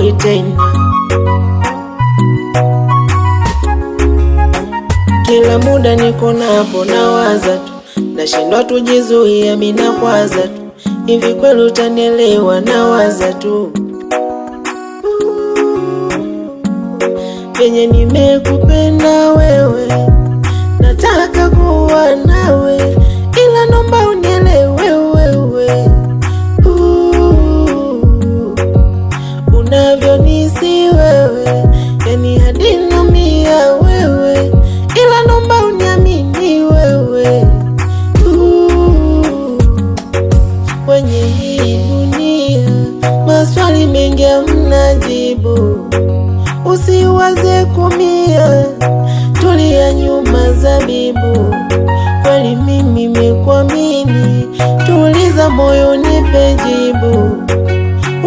boy tena. Kila muda niko napo nawaza tu, nashindwa tujizuia mina kwaza tu. Hivi kweli utanielewa? Nawaza tu penye nimekupenda wewe, nataka kuwa nawe, ila nomba unielewe wewe. Unavyonisi wewe, yani hadi naumia wewe, ila nomba uniamini wewe. Kwenye hii dunia maswali mengi hamna jibu, usiwaze kumia, tulia nyuma zabibu. Kweli mimi nimekuamini, tuliza moyo nipe jibu.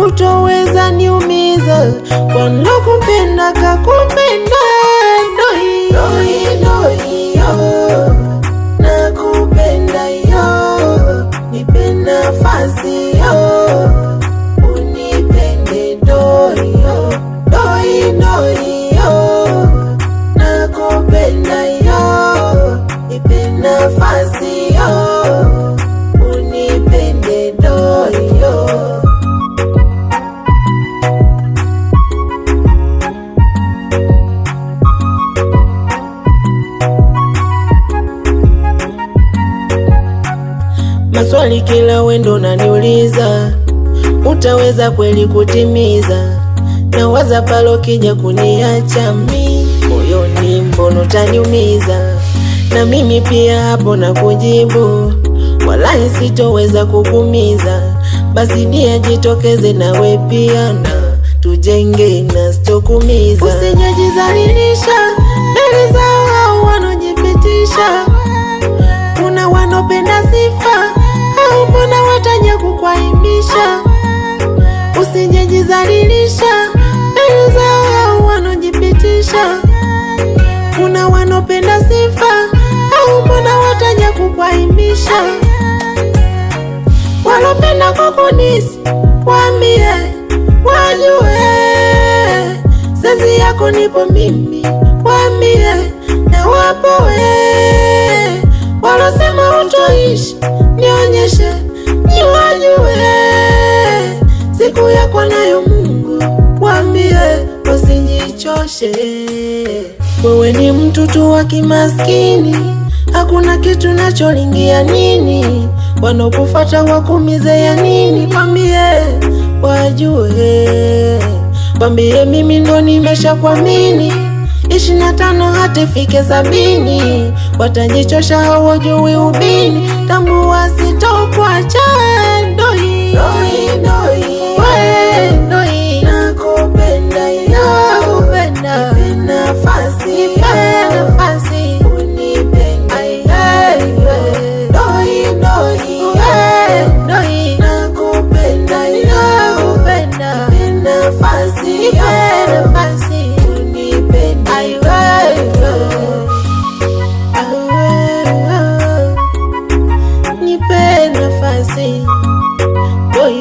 Utoweza niumiza, kwa nilokupenda kakupenda. Doi, doi, doi, yo, nakupenda yo, nipe nafasi yo, unipende doi yo, doi, doi yo, nakupenda yo, nipe nafasi yo, unipende doi yo. Maswali kila wendo naniuliza, utaweza kweli kutimiza? Nawaza palo kija kuniacha mi, moyoni mbona utaniumiza? Na mimi pia hapo na kujibu, walahi sitoweza kukumiza. Basi dia jitokeze nawe pia, na tujenge na sitokumiza. Usijejizalilisha mbele zao hao wanojipitisha, kuna wanopenda sifa au mbona wataja kukwaimisha. Usijejizalilisha mbele zao hao wanojipitisha, kuna wanopenda sifa au mbona wataja kukwaimisha. Walopenda kukunisi waambie wajue, sezi yako nipo mimi, waambie na wapo we. Walosema utoishi nionyeshe niwajue, siku yako nayo Mungu, waambie wasijichoshe. Wewe ni mtu tu wa kimaskini, hakuna kitu nacholingia nini, wanokufuata wakumize ya nini? Kwambie wajue, kwambie mimi ndo nimesha kuamini, 25 hata ifike 70, watajichosha hawajui ubini. Tambua sitokuacha doi, doi, doi, we doi, nakupenda yo, nakupenda, nipe nafasi, nipe nafasi, unipende doi, doi, we doi, nakupenda yo, nakupenda, nipe nafasi, nipe nafasi, nipe nafasi, boy.